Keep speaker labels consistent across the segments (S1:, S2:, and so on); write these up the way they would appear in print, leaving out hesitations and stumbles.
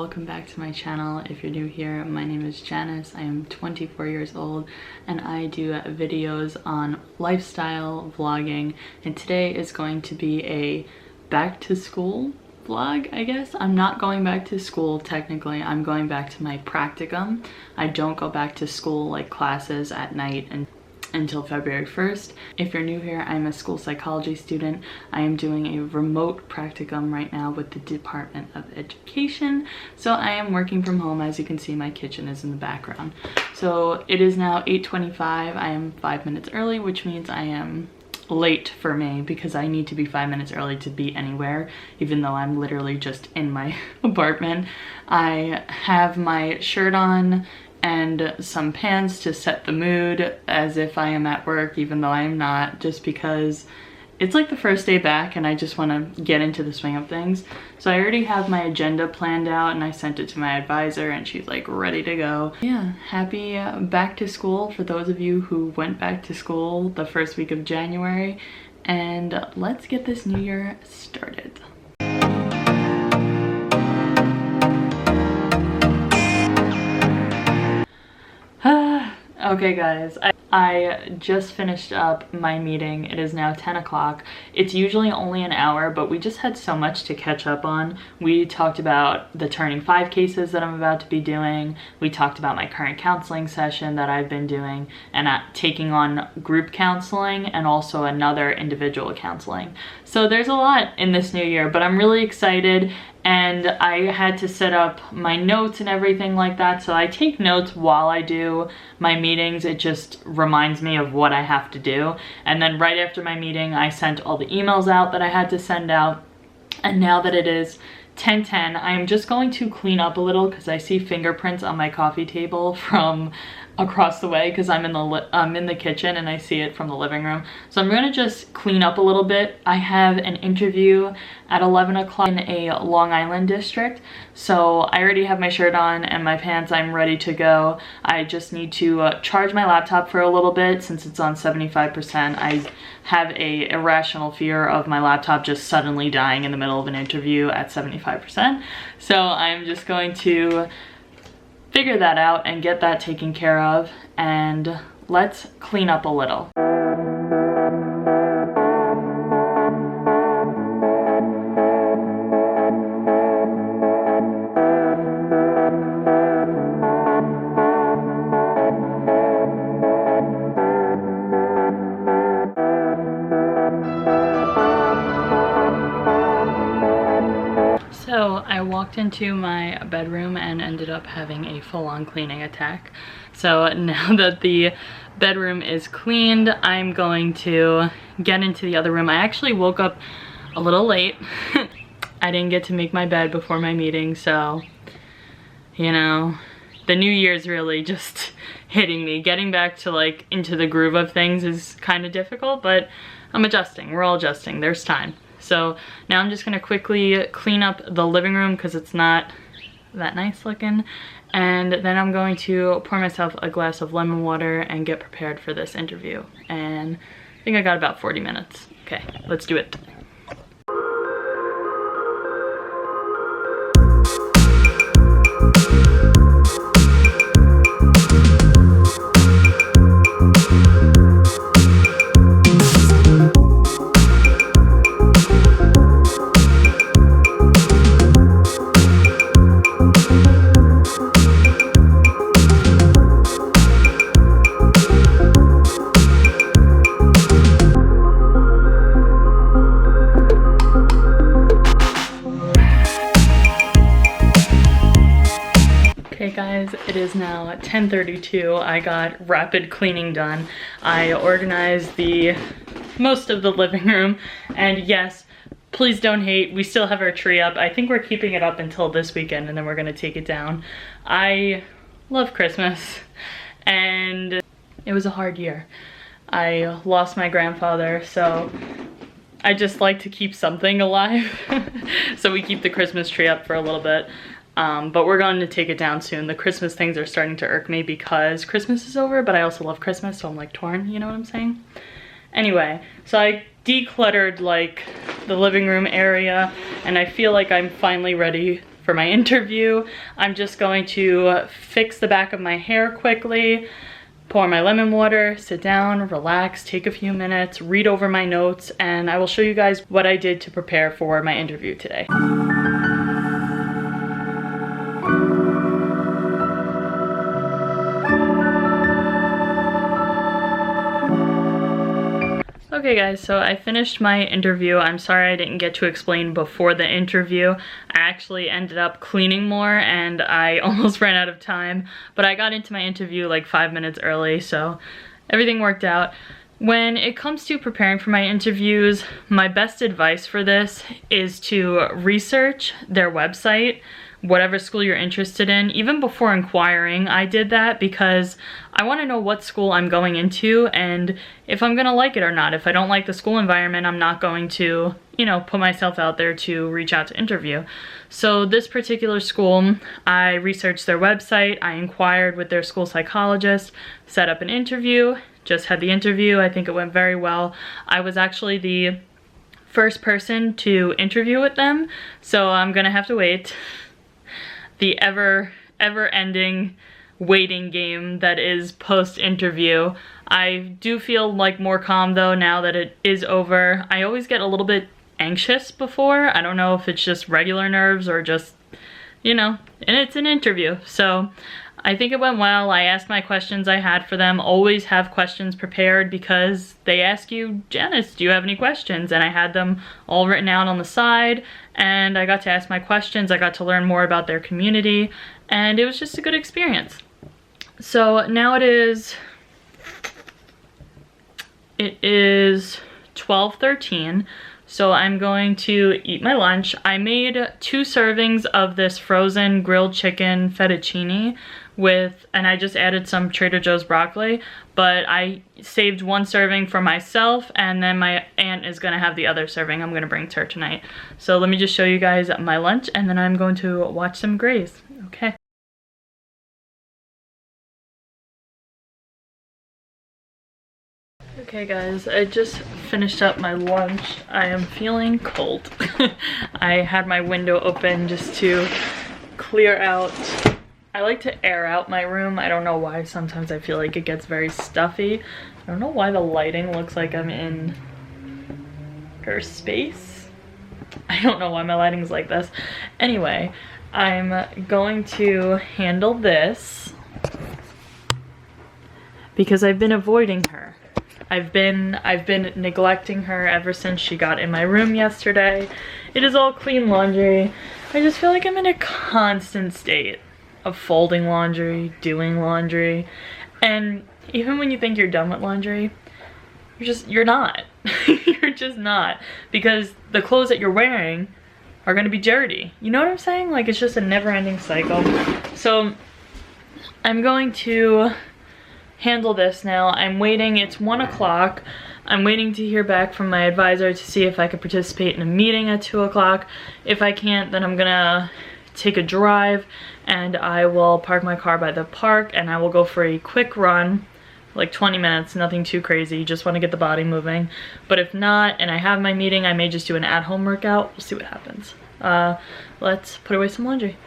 S1: welcome back to my channel. If you're new here, my name is Janice. I am 24 years old and I do videos on lifestyle vlogging, and today is going to be a back to school vlog, I guess. I'm not going back to school technically. I'm going back to my practicum. I don't go back to school like classes at night until February 1st. If you're new here, I'm a school psychology student. I am doing a remote practicum right now with the Department of Education. So I am working from home. As you can see, my kitchen is in the background. So it is now 8:25. I am 5 minutes early, which means I am late for me because I need to be 5 minutes early to be anywhere, even though I'm literally just in my apartment. I have my shirt on and some pants to set the mood as if I am at work, even though I am not, just because it's like the first day back and I just want to get into the swing of things. So I already have my agenda planned out and I sent it to my advisor and she's like ready to go. Yeah, happy back to school for those of you who went back to school the first week of January, and let's get this new year started. Okay guys, I just finished up my meeting. It is now 10 o'clock. It's usually only an hour, but we just had so much to catch up on. We talked about the turning 5 cases that I'm about to be doing. We talked about my current counseling session that I've been doing and taking on group counseling and also another individual counseling. So there's a lot in this new year, but I'm really excited. And I had to set up my notes and everything like that. So I take notes while I do my meetings. It just reminds me of what I have to do. And then right after my meeting, I sent all the emails out that I had to send out. And now that it is 10:10, I am just going to clean up a little because I see fingerprints on my coffee table from across the way because I'm in the kitchen and I see it from the living room. So I'm gonna just clean up a little bit. I have an interview at 11 o'clock in a Long Island district. So I already have my shirt on and my pants. I'm ready to go. I just need to charge my laptop for a little bit since it's on 75%. I have a irrational fear of my laptop just suddenly dying in the middle of an interview at 75%. So I'm just going to figure that out and get that taken care of, and let's clean up a little. So I walked into my bedroom and ended up having a full-on cleaning attack. So now that the bedroom is cleaned, I'm going to get into the other room. I actually woke up a little late. I didn't get to make my bed before my meeting, so, you know, the new year's really just hitting me. Getting back to like into the groove of things is kind of difficult, but I'm adjusting. We're all adjusting. There's time. So now I'm just gonna quickly clean up the living room because it's not that nice looking. And then I'm going to pour myself a glass of lemon water and get prepared for this interview. And I think I got about 40 minutes. Okay, let's do it. Okay guys, it is now 10:32. I got rapid cleaning done. I organized most of the living room, and yes, please don't hate, we still have our tree up. I think we're keeping it up until this weekend and then we're gonna take it down. I love Christmas and it was a hard year. I lost my grandfather, so I just like to keep something alive. So we keep the Christmas tree up for a little bit. But we're going to take it down soon. The Christmas things are starting to irk me because Christmas is over, but I also love Christmas, so I'm like torn, you know what I'm saying? Anyway, so I decluttered like the living room area and I feel like I'm finally ready for my interview. I'm just going to fix the back of my hair quickly, pour my lemon water, sit down, relax, take a few minutes, read over my notes, and I will show you guys what I did to prepare for my interview today. Okay guys, so I finished my interview. I'm sorry I didn't get to explain before the interview. I actually ended up cleaning more and I almost ran out of time, but I got into my interview like 5 minutes early, so everything worked out. When it comes to preparing for my interviews, my best advice for this is to research their website, whatever school you're interested in. Even before inquiring, I did that because I want to know what school I'm going into and if I'm going to like it or not. If I don't like the school environment, I'm not going to, you know, put myself out there to reach out to interview. So this particular school, I researched their website, I inquired with their school psychologist, set up an interview, just had the interview. I think it went very well. I was actually the first person to interview with them, so I'm gonna have to wait. The ever-ending waiting game that is post-interview. I do feel like more calm though now that it is over. I always get a little bit anxious before. I don't know if it's just regular nerves or just, you know, and it's an interview. So I think it went well. I asked my questions I had for them. Always have questions prepared because they ask you, Janice, do you have any questions? And I had them all written out on the side and I got to ask my questions. I got to learn more about their community and it was just a good experience. So now it is 12:13. So I'm going to eat my lunch. I made 2 servings of this frozen grilled chicken fettuccine and I just added some Trader Joe's broccoli, but I saved 1 serving for myself and then my aunt is gonna have the other serving. I'm gonna bring to her tonight. So let me just show you guys my lunch and then I'm going to watch some Grays, okay? Okay guys, I just finished up my lunch. I am feeling cold. I had my window open just to clear out. I like to air out my room. I don't know why. Sometimes I feel like it gets very stuffy. I don't know why the lighting looks like I'm in her space. I don't know why my lighting's like this. Anyway, I'm going to handle this because I've been avoiding her. I've been neglecting her ever since she got in my room yesterday. It is all clean laundry. I just feel like I'm in a constant state of folding laundry, doing laundry, and even when you think you're done with laundry, you're not. You're just not, because the clothes that you're wearing are gonna be dirty. You know what I'm saying? Like, it's just a never-ending cycle. So I'm going to handle this now. I'm waiting, it's 1 o'clock. I'm waiting to hear back from my advisor to see if I could participate in a meeting at 2 o'clock. If I can't, then I'm gonna take a drive and I will park my car by the park and I will go for a quick run, like 20 minutes, nothing too crazy, just want to get the body moving. But if not, and I have my meeting, I may just do an at-home workout. We'll see what happens. Let's put away some laundry.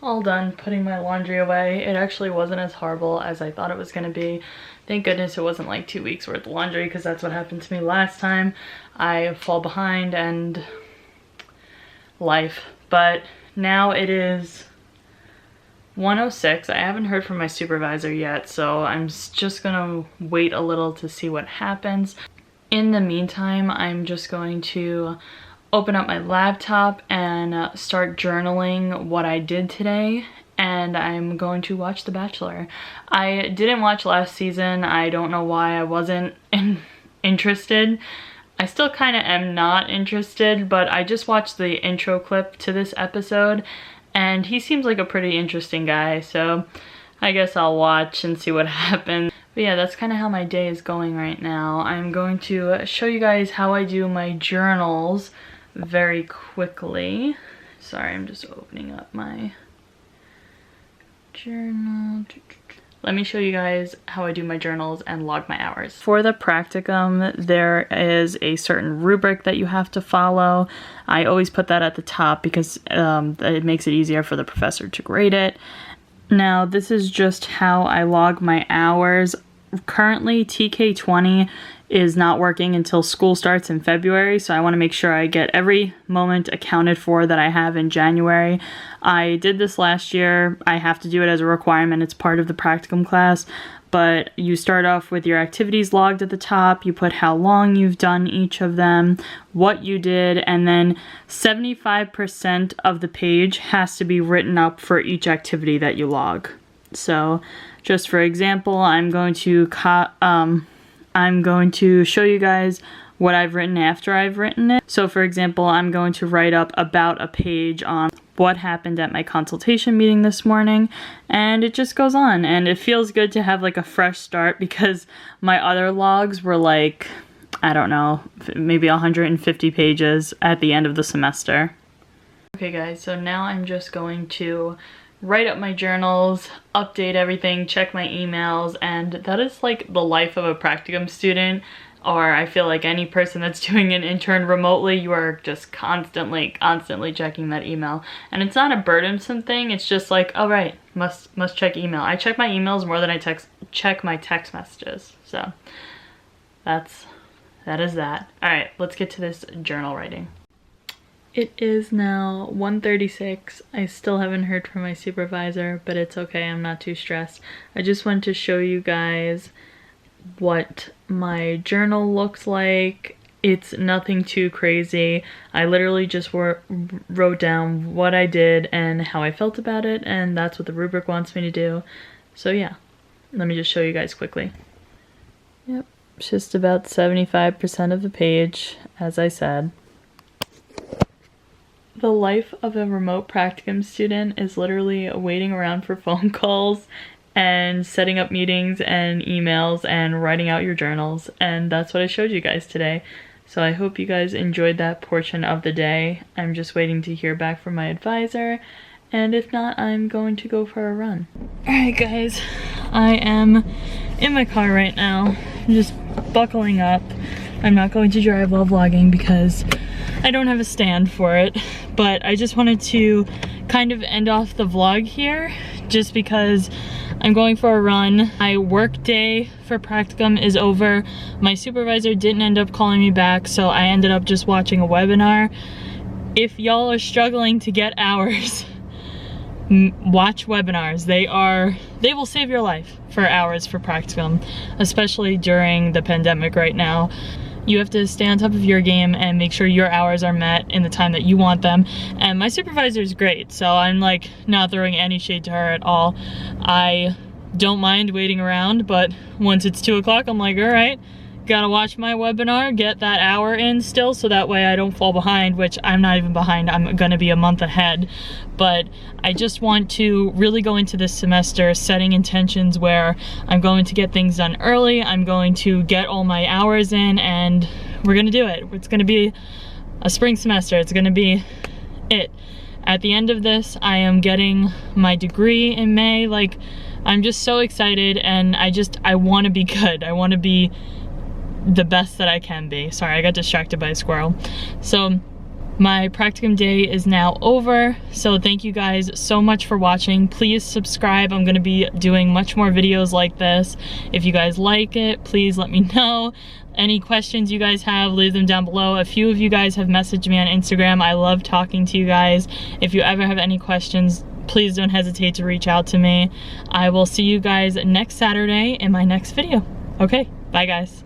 S1: All done putting my laundry away. It actually wasn't as horrible as I thought it was gonna be. Thank goodness it wasn't like 2 weeks worth of laundry, because that's what happened to me last time. I fall behind and life. But now it is 1:06. I haven't heard from my supervisor yet, so I'm just gonna wait a little to see what happens. In the meantime, I'm just going to open up my laptop and start journaling what I did today, and I'm going to watch The Bachelor. I didn't watch last season. I don't know why I wasn't interested. I still kind of am not interested, but I just watched the intro clip to this episode and he seems like a pretty interesting guy, so I guess I'll watch and see what happens. But yeah, that's kind of how my day is going right now. I'm going to show you guys how I do my journals very quickly. Sorry, I'm just opening up my Journal. Let me show you guys how I do my journals and log my hours. For the practicum, there is a certain rubric that you have to follow. I always put that at the top because it makes it easier for the professor to grade it. Now, this is just how I log my hours. Currently, TK20 is not working until school starts in February, so I want to make sure I get every moment accounted for that I have in January. I did this last year. I have to do it as a requirement. It's part of the practicum class, but you start off with your activities logged at the top. You put how long you've done each of them, what you did, and then 75% of the page has to be written up for each activity that you log. So just for example, I'm going to show you guys what I've written after I've written it. So for example, I'm going to write up about a page on what happened at my consultation meeting this morning, and it just goes on, and it feels good to have like a fresh start because my other logs were like, I don't know, maybe 150 pages at the end of the semester. Okay guys, so now I'm just going to write up my journals, update everything, check my emails, and that is like the life of a practicum student, or I feel like any person that's doing an intern remotely. You are just constantly checking that email. And it's not a burdensome thing, it's just like, all right, must check email. I check my emails more than I check my text messages. So that is that. All right, let's get to this journal writing. It is now 1:36. I still haven't heard from my supervisor, but it's okay, I'm not too stressed. I just wanted to show you guys what my journal looks like. It's nothing too crazy. I literally just wrote down what I did and how I felt about it, and that's what the rubric wants me to do. So yeah, let me just show you guys quickly. Yep, it's just about 75% of the page, as I said. The life of a remote practicum student is literally waiting around for phone calls and setting up meetings and emails and writing out your journals, and that's what I showed you guys today. So I hope you guys enjoyed that portion of the day. I'm just waiting to hear back from my advisor, and if not, I'm going to go for a run. Alright guys, I am in my car right now. I'm just buckling up. I'm not going to drive while vlogging because I don't have a stand for it, but I just wanted to kind of end off the vlog here just because I'm going for a run. My work day for practicum is over. My supervisor didn't end up calling me back, so I ended up just watching a webinar. If y'all are struggling to get hours, watch webinars. They will save your life for hours for practicum, especially during the pandemic right now. You have to stay on top of your game and make sure your hours are met in the time that you want them. And my supervisor is great, so I'm like not throwing any shade to her at all. I don't mind waiting around, but once it's 2 o'clock, I'm like, all right, gotta watch my webinar, get that hour in still, so that way I don't fall behind, which I'm not even behind, I'm gonna be a month ahead. But I just want to really go into this semester setting intentions where I'm going to get things done early, I'm going to get all my hours in, and we're gonna do it. It's gonna be a spring semester, it's gonna be it. At the end of this, I am getting my degree in May. Like, I'm just so excited, and I wanna be good. I wanna be the best that I can be. Sorry, I got distracted by a squirrel. So my practicum day is now over, so thank you guys so much for watching. Please subscribe. I'm gonna be doing much more videos like this. If you guys like it, please let me know. Any questions you guys have, leave them down below. A few of you guys have messaged me on Instagram. I love talking to you guys. If you ever have any questions, please don't hesitate to reach out to me. I will see you guys next Saturday in my next video. Okay, bye guys.